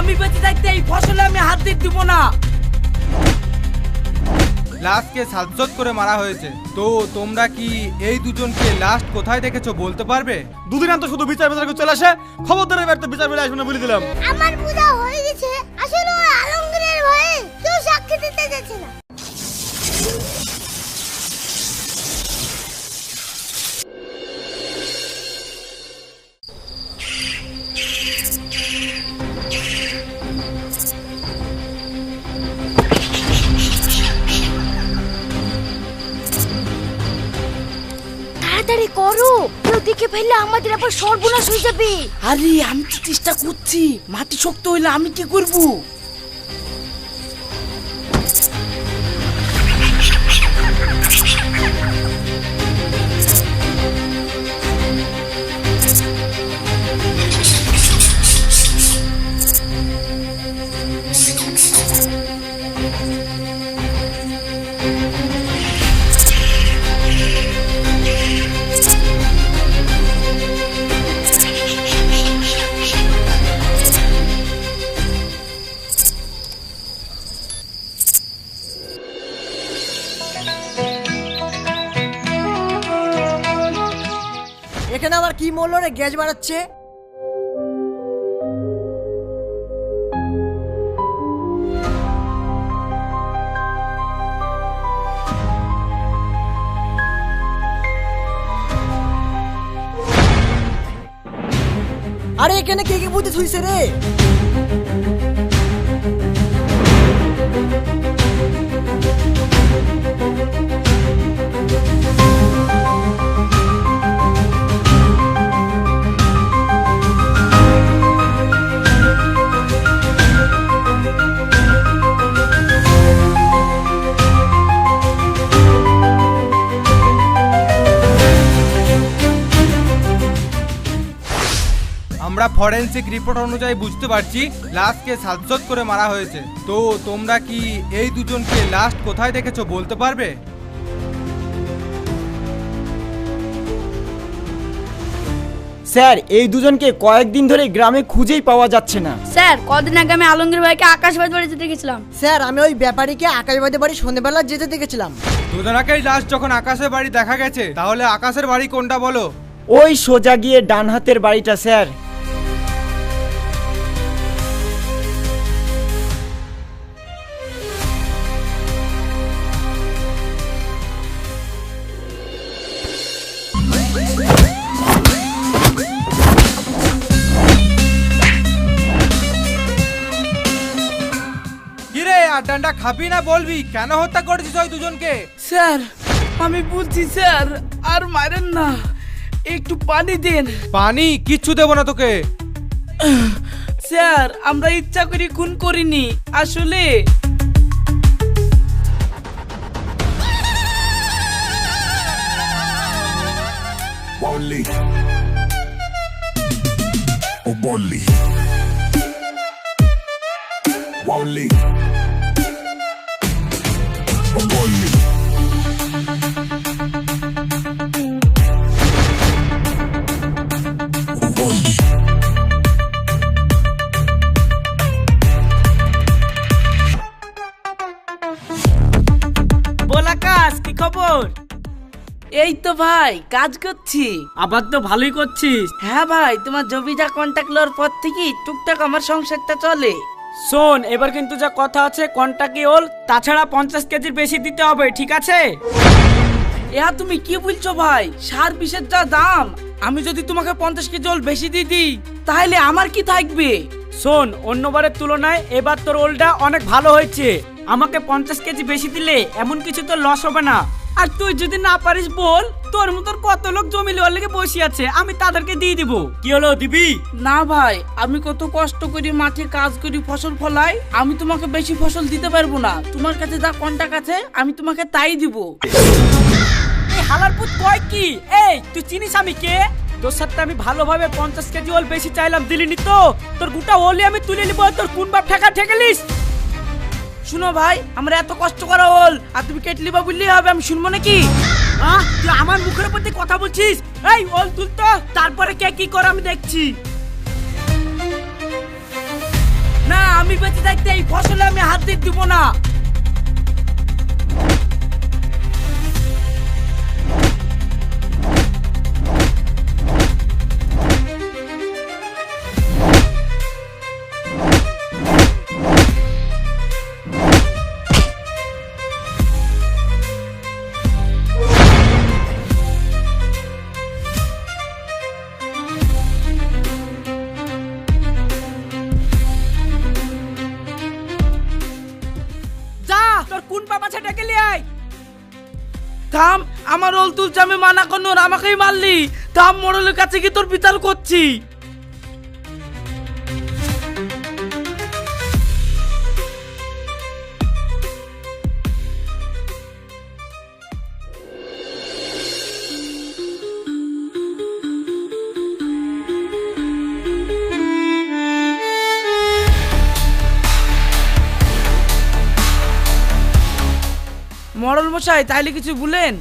আমি বেঁচে থাকতে এই ফসলে আমি হাত দিতে দিব না। লাশকে সাজ্জত করে মারা হয়েছে। তো তোমরা কি এই দুজনকে লাস্ট কোথায় দেখেছো বলতে পারবে? দুদিন তো শুধু বিচার বিচার করে চলে আসে, খবরদার এবার তো বিচার বেলা আসবে না বলে দিলাম। আমার বুঝা হয়ে গেছে, আসলে ওই আলমগীরের ভয়ে কেউ সাক্ষী দিতে যাচ্ছে না। তাড়াতাড়ি করো, কেউ দেখে ফেললে আমাদের আবার সর্বনাশ হয়ে যাবে। আরে আমি তো চেষ্টা করছি, মাটি শক্ত হইলে আমি কি করব? এখানে আবার কি মরলো রে, গ্যাস বাড়াচ্ছে? আরে এখানে কে কে বুঝে থুইছে রে? আমরা ফরেনসিক রিপোর্ট অনুযায়ী বুঝতে পারছি লাশকে সাজ্জত করে মারা হয়েছে। তো তোমরা কি এই দুজনকে লাস্ট কোথায় দেখেছো বলতে পারবে? স্যার, এই দুজনকে কয়েকদিন ধরে গ্রামে খুঁজেই পাওয়া যাচ্ছে না। স্যার, কদিন আগে আমি আলমগীর ভাইকে আকাশবাদ বাড়ি যেতে গেছিলাম। স্যার, আমি ওই ব্যাপারীকে আকাশবাদী বাড়ি সন্ধ্যেবেলা যেতে দেখেছিলাম। দুজনাকেই লাশ যখন আকাশের বাড়ি দেখা গেছে, তাহলে আকাশের বাড়ি কোনটা বলো? ওই সোজা গিয়ে ডান হাতের বাড়িটা স্যার। কিরে, আর ডান্ডা খাবি না বলবি? কেন হত্যা করেছিস ওই দুজনকে? স্যার, আমি বলছি স্যার, আর মারেন না, একটু পানি দিন। পানি? কিচ্ছু দেবো না তোকে। স্যার, আমরা ইচ্ছা করে খুন করিনি, আসলে Bolli. Oh Bolli. Bolli. Oh Bolli. Oh Bolli. বল আকাশ, কি খবর? এই তো ভাই, কাজ করছি। আবার তো ভালোই করছিস। হ্যাঁ ভাই, তোমার জমিটা কন্ট্যাক্ট লওয়ার পর থেকে টুকটাক আমার সংসারটা চলে। শোন, এবার কিন্তু যা কথা আছে কন্টাকি ওল, তাছাড়া 50 কেজির বেশি দিতে হবে, ঠিক আছে? ইয়া তুমি কি বলছো ভাই? সার বিষের যা দাম, আমি যদি তোমাকে 50 কেজি ওল বেশি দিয়ে দিই, তাহলে আমার কি থাকবে? শোন, অন্যবারের তুলনায় এবার তোর ওলটা অনেক ভালো হয়েছে। আমাকে 50 কেজি বেশি দিলে এমন কিছু তো লস হবে না। আর তুই যদি না পারিস বল, তোর মতন কত লোক জমি লেওয়ার লেগে বসে আছে, আমি তাদেরকে দিয়ে দিব। কি হলো, দিবি? না ভাই, আমি কত কষ্ট করি মাঠে কাজ করি, ফসল ফলাই, আমি তোমাকে বেশি ফসল দিতে পারবো না। তোমার কাছে যা কন্টাক্ট আছে আমি তোমাকে তাই দিব। এই হালারপুত কয় কি? এই তুই চিনিস আমি কে? তোর সাথে আমি ভালোভাবে 50 কেজি ওল বেশি চাইলাম, দিলিনি তো? তোর গোটা ওলি আমি তুলে নিব, তোর কোন বাপ ঠেকা ঠেকেলিস? শুনো ভাই, আমরা এত কষ্ট করা হল আর তুমি কেটলি বা বললেই হবে, আমি শুনবো নাকি? তুই আমার মুখের উপর দিয়ে কথা বলছিস? এই ওল তুল তো, তারপরে কে কি করে আমি দেখছি। না, আমি বেঁচে থাকতে এই ফসলে আমি হাত দিতে দিব না। যা তোর কোন পাপা ছেড়ে ডেকে লিয়ে আয়। থাম, আমার রোল তুলছে, আমি মানা করনো, আমাকেই মারলি। থাম, মোড়লের কাছে কি তোর বিচার করছি। মরল মশাই, তাইলে কিছু বলেন।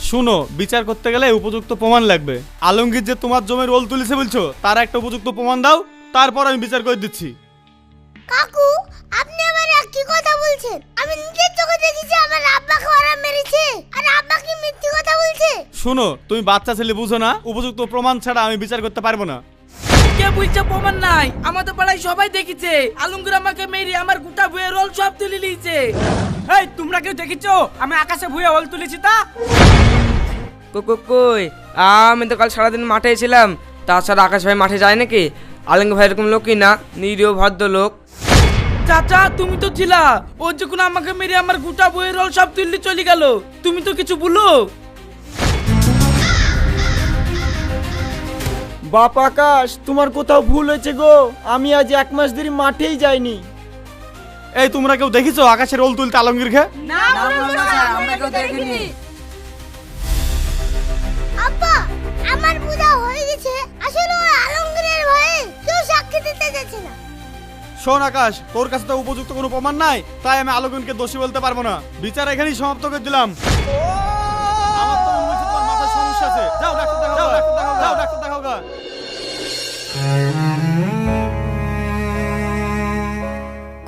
শুনো, বিচার করতে গেলে উপযুক্ত প্রমাণ লাগবে। আলমগীর যে তোমার জমির রোল তুলেছে বলছো, তার একটা উপযুক্ত প্রমাণ দাও, তারপর আমি বিচার করে দিচ্ছি। কাকু, আপনি আমার কি কথা বলছেন? আমি নিজের চোখে দেখেছি আমার আব্বাকে ওরা মেরেছে, আর আব্বা কি মিথ্যে কথা বলছে? শুনো, তুমি বাচ্চা ছেলে বুঝো না, উপযুক্ত প্রমাণ ছাড়া আমি বিচার করতে পারবো না। কে বুঝছে প্রমাণ নাই? আমাদের পাড়ায় সবাই দেখেছে আলমগীর আমাকে মেরে আমার গোটা বইয়ের রোল সব তুলে নিয়েছে। এই তোমরা কেউ দেখেছো আমি আকাশে ভুয়ে ওল তুলেছি? তা কই আমি তো কাল সারাদিন মাঠে ছিলাম। তাছাড়া আকাশ ভাই মাঠে যায় নাকি? আলমগীর ভাই এরকম লোকই না, নিরীহ ভদ্র লোক। চাচা, তুমি তো ছিলা। ও যখন আমাকে মেরে আমার গোটা বইয়ের রোল সব তুলে চলে গেল, তুমি তো কিছু বলো। বাপ আকাশ, তোমার কোথাও ভুল হয়েছে গো। আমি আজ 1 মাস ধরে মাঠেই যাইনি। এই তোমরা কেউ দেখেছো আকাশের রোল তুলতে আলমগীর খে? না আমরা কেউ দেখিনি। আব্বা, আমার বুঝা হয়ে গেছে, আসলে ওই আলমগীরের ভয়ে কেউ সাক্ষী দিতে যাচ্ছে না। শোন আকাশ, তোর কাছে তো উপযুক্ত কোনো প্রমাণ নাই, তাই আমি আলমগীরকে দোষী বলতে পারবো না। বিচার এখানেই সমাপ্ত করে দিলাম। আমার তো মনে হচ্ছে তোমার মাথায় সমস্যা আছে। যাও ডাক্তার দেখাও, যাও ডাক্তার দেখাও গা।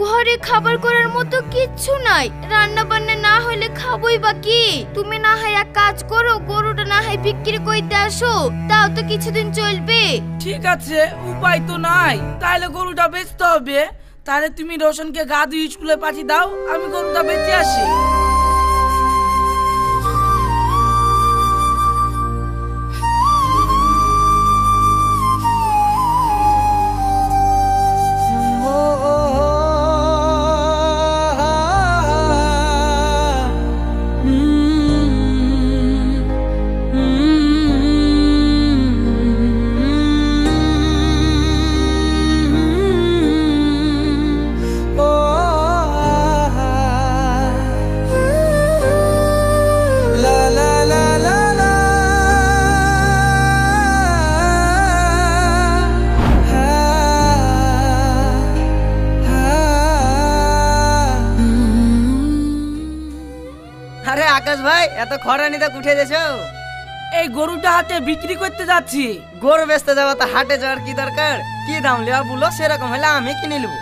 ঘরে খাবার করার মতো কিচ্ছু নাই, রান্না বান্না না হলে খাবোই বা কি? তুমি না হয় এক কাজ করো, গরুটা না হয় বিক্রি করতে আসো, তাও তো কিছুদিন চলবে। ঠিক আছে, উপায় তো নাই, তাহলে গরুটা বেচতে হবে। তাহলে তুমি রোশনকে গা দিয়ে স্কুলে পাঠিয়ে দাও, আমি গরুটা বেচে আসি। আরে আকাশ ভাই, এত খরানিতে উঠে গেছো? এই গরুটা হাটে বিক্রি করতে যাচ্ছি। গরু বেচতে যাবো তা হাটে যাওয়ার কি দরকার? কি দাম লেবা বলো, সেরকম হলে আমি কিনে নেবো।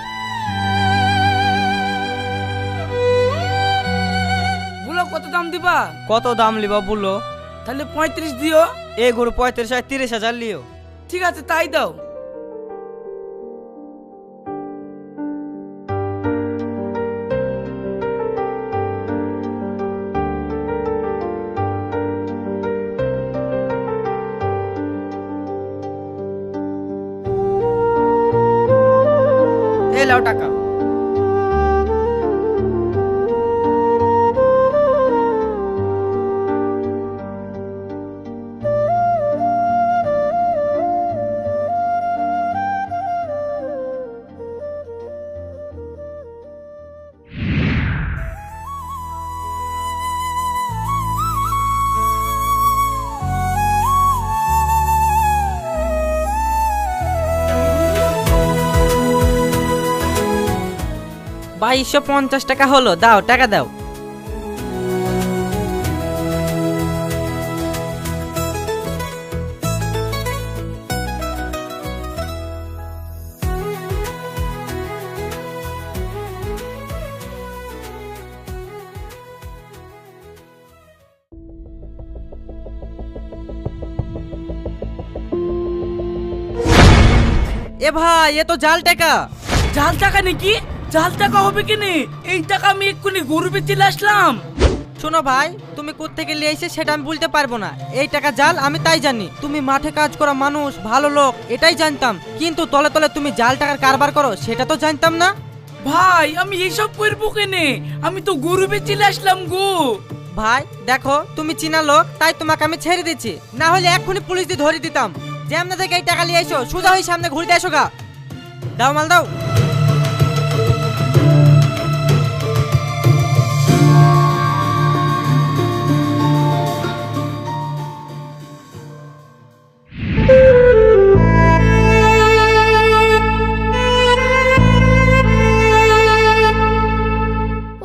বলো কত দাম দিবা? কত দাম লিবা বলো? তাহলে 35 দিও। এই গরু 35 আর 30,000 লিও। ঠিক আছে, তাই দাও। এই লাও টাকা। $2250 টাকা হলো, দাও টাকা দাও। এ ভাই এ তো জাল টাকা। জাল টাকা নাকি? জাল টাকা হবে কিনে? এই টাকা আমি এক্ষুনি গরু বেচে আসলাম। শোনো ভাই, তুমি কোত্থেকে নিয়ে এসে সেটা আমি বলতে পারবো না। এই টাকা জাল আমি তাই জানি। তুমি মাঠে কাজ করা মানুষ, ভালো লোক, এটাই জানতাম। কিন্তু তলে তলে তুমি জাল টাকার কারবার করো সেটা তো জানতাম না। ভাই আমি এইসব করবো কেনে? আমি তো গরু বেচে আসলাম গো। ভাই দেখো, তুমি চিনা লোক তাই তোমাকে আমি ছেড়ে দিচ্ছি, না হলে এক্ষুনি পুলিশ দিয়ে ধরে দিতাম। যেমন থেকে এই টাকা নিয়ে এসো, সোজা হয়ে সামনে ঘুরতে এসো গা। দাও মাল দাও।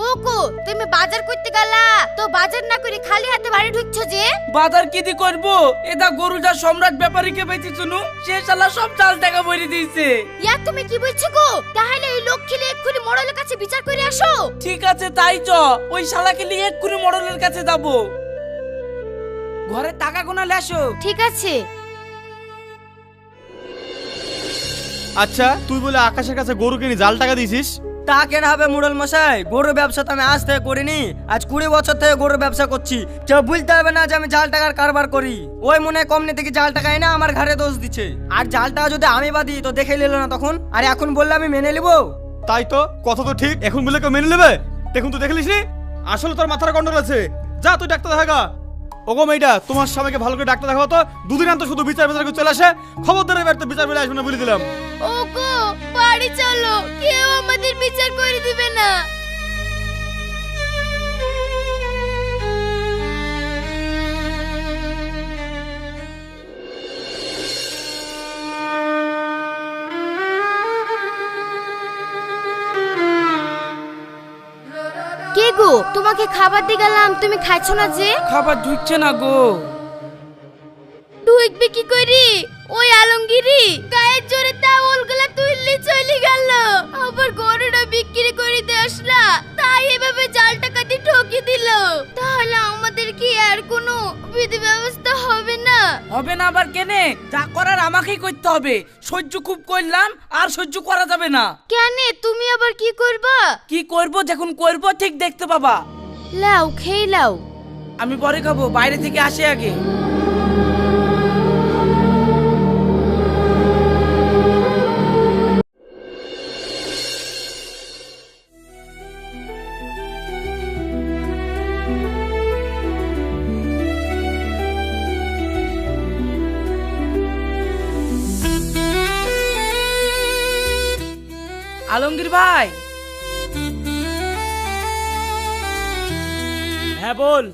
ওগো তুমি বাজার করতে গেলা তো বাজার না করে খালি হাতে বাড়ি ঢুকছো যে? বাজার কি দি করবো? এটা গরুটা সম্রাট ব্যাপারীকে বেঁচে শুনু, সে শালা সব জাল টাকা ভরে দিয়েছে। ইয়া তুমি কি বলছো গো? তাহলে এই লোক খেলে এক্ষুনি মোড়লের কাছে বিচার করে আসো। ঠিক আছে তাই চ, ওই শালাকে নিয়ে এক্ষুনি মডেলের কাছে যাবো। ঘরে টাকা গোনা লেসো। ঠিক আছে। আচ্ছা তুই বলে আকাশের কাছে গরু কিনে জাল টাকা দিয়েছিস? তা কেন হবে মুরল মশাই? গরুর ব্যবসা তো আমি আজ থেকে করিনি, আজ 20 বছর থেকে গরুর ব্যবসা করছি। কেউ বলতে হবে না যে আমি জাল টাকার কারবার করি। ওই মনে হয় কমনি থেকে জাল টাকা এনে আমার ঘরে দোষ দিচ্ছে। আর জাল টাকা যদি আমি বাদি তো দেখে নিল না তখন, আর এখন বললে আমি মেনে নিবো? তাই তো, কথা তো ঠিক। এখন বলে কেউ মেনে নেবে? দেখুন তো দেখলিস নি, আসলে তোর মাথার গন্ডল আছে। যা তুই ডাক্তার দেখা। ওগো মেয়েটা, তোমার স্বামীকে ভালো করে ডাক্তার দেখাবো তো। দুদিন আন্তর শুধু বিচার বিচার করে চলে আসে। খবরদার এবার তো বিচার বেলা আসবে না বলে দিলাম। ওগো বাড়ি চলো, কেউ আমাদের বিচার করে দিবে না। কে গো, তোমাকে খাবার দিয়ে গেলাম, তুমি খাচ্ছ না যে? খাবার ঢুকছে না গো। ঢুকবে কি করি? ওই আলমগিরি গায়ের জোরে তাওলগুলা তুললি চলে গেল, আবার গরুটা বিক্রি করে দিয়ে আসলা, তাই এভাবে জাল টাকা দিয়ে ঠকি দিল। তাহলে আমাদের কি আর কোনো বিধি ব্যবস্থা হবে না? হবে না আবার কেনে? যা করার আমাকেই করতে হবে। সহ্য খুব করলাম, আর সহ্য করা যাবে না। কেন তুমি আবার কি করবা? কি করব? যখন করব ঠিক দেখতে পাবা। লাও খেয়ে লাও। আমি পরে খাবো, বাইরে থেকে আসে আগে। আলমগীর ভাই। হ্যাঁ বল।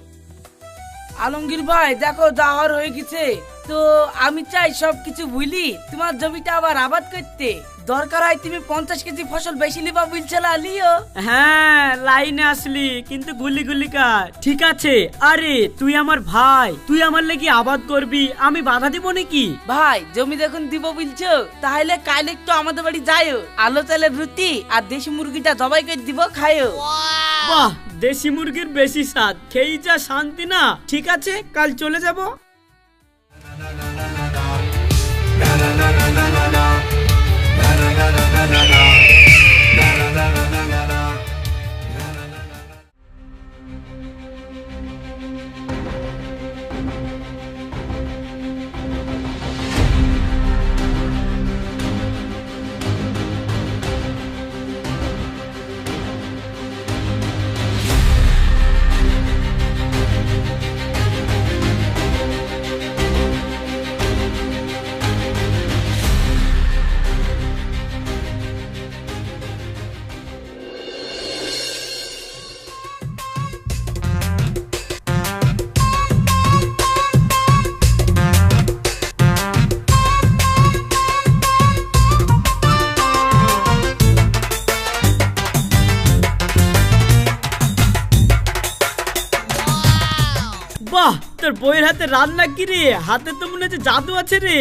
আলমগীর ভাই দেখো যাওয়ার হয়ে গেছে, তো আমি চাই সবকিছু ভুলি তোমার জমিটা আবার আবাদ করতে। দরকার হয় তুমি 50 কেজি ফসল বেশি লিবা বলছিল লিও। হ্যাঁ লাইনে আসলি, কিন্তু গুলি গুলি কাজ। ঠিক আছে, আরে তুই আমার ভাই, তুই আমার লাগি আবাদ করবি, আমি বাধা দিব নাকি? ভাই জমি যখন দিব বলছো, তাহলে কাল একটু আমাদের বাড়ি যাইও। আলো চালের রুটি আর দেশি মুরগিটা জবাই করে দিব, খাইও। বাহ, দেশি মুরগির বেশি স্বাদ, খেয়ে যা শান্তি না। ঠিক আছে, কাল চলে যাব। বাহ, তোর বইয়ের হাতে রান্না কি রে? হাতে তো মনে হচ্ছে জাদু আছে রে।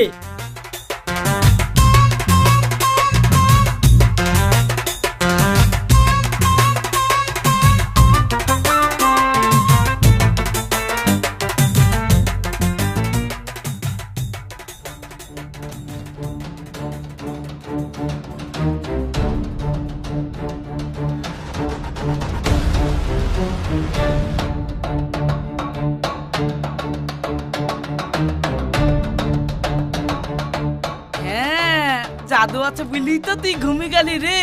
আছে বুঝলি তো তুই ঘুমিয়ে গেলি রে।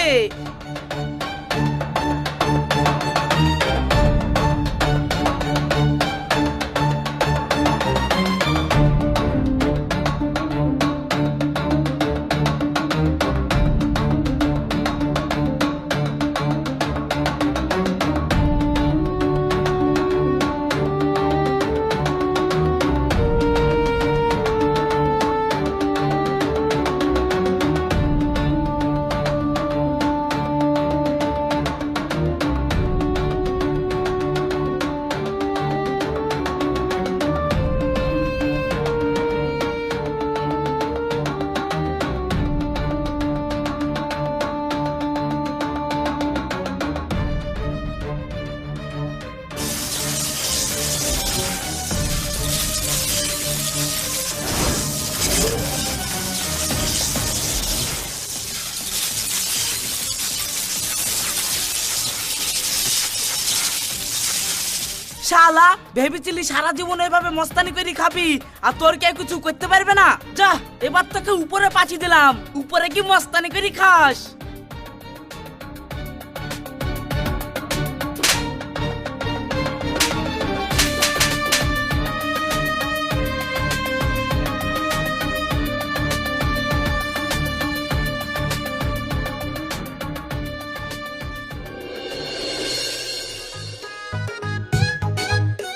শালা ভেবেছিলি সারা জীবন এভাবে মস্তানি করে খাবি আর তোর কেউ কিছু করতে পারবে না। যা এবার তোকে উপরে পাঠিয়ে দিলাম, উপরে কি মস্তানি করে খাস।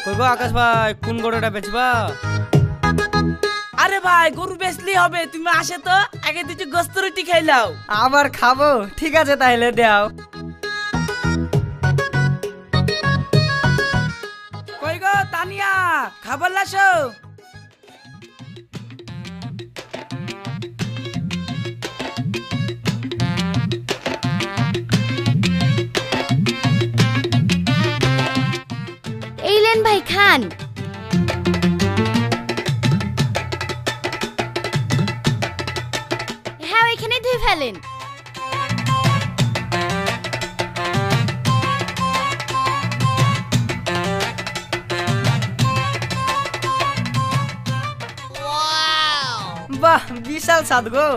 কইবো আকাশ ভাই কোন গরুটা বেচবা? আরে ভাই গরু বেচলি হবে, তুমি আসে তো আগে দুটো গোস্ত রুটি খাইলাও। আবার খাবো? ঠিক আছে তাহলে দাও। কই গো তানিয়া, খাবার লাসো। এইলেন ভাই খান। হ্যাঁ এখানে ধুয়ে ফেলেন। বাহ বিশাল স্বাদ গো।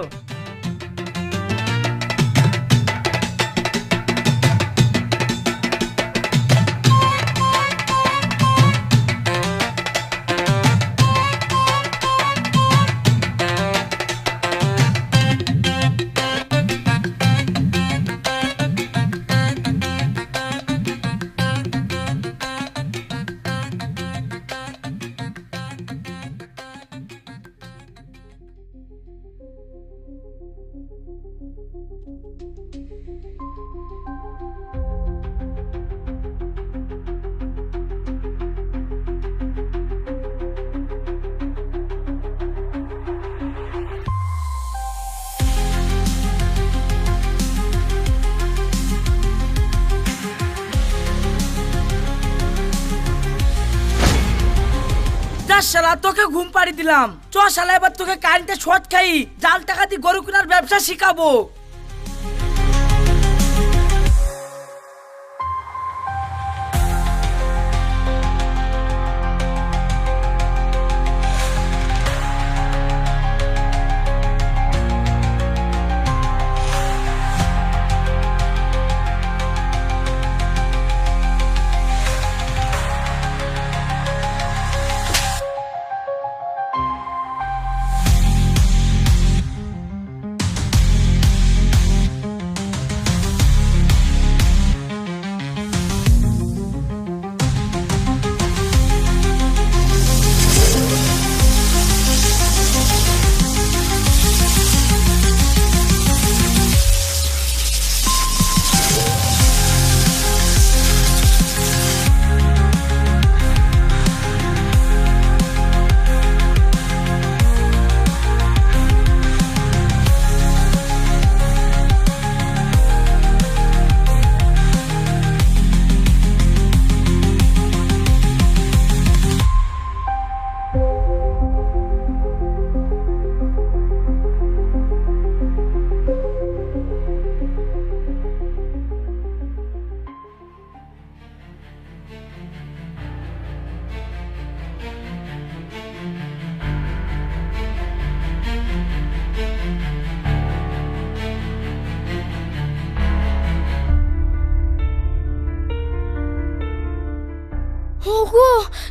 শালা তোকে ঘুম পাড়ি দিলাম, চ শালা এবার তোকে কারেন্টে শর্ট খাই, জাল টাকা দিয়ে গরু কেনার ব্যবসা শিখাবো।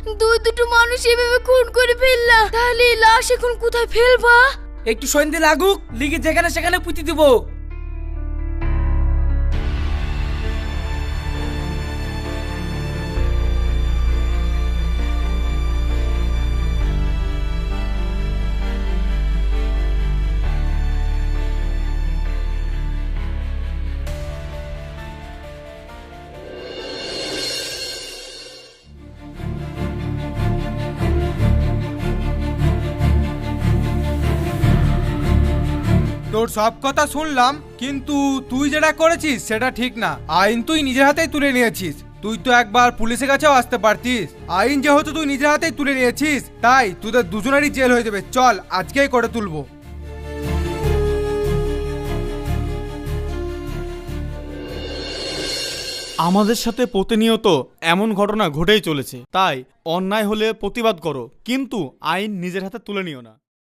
দুটো মানুষ এভাবে খুন করে ফেললা, তাহলে এই লাশ এখন কোথায় ফেলবা? একটু সন্ধে লাগুক, লিগে যেখানে সেখানে পুঁতি দিব। তোর সব কথা শুনলাম, কিন্তু তুই যেটা করেছিস সেটা ঠিক না। আইন তুই নিজের হাতেই তুলে নিয়েছিস। তুই তো একবার পুলিশের কাছেও আসতে পারতিস। আইন যেহেতু তুই নিজের হাতেই তুলে নিয়েছিস, তাই তোদের দুজনেরই জেল হয়ে যাবে। চল, আজকেই করে তুলবো। আমাদের সাথে প্রতিনিয়ত এমন ঘটনা ঘটেই চলেছে, তাই অন্যায় হলে প্রতিবাদ করো, কিন্তু আইন নিজের হাতে তুলে নিও না।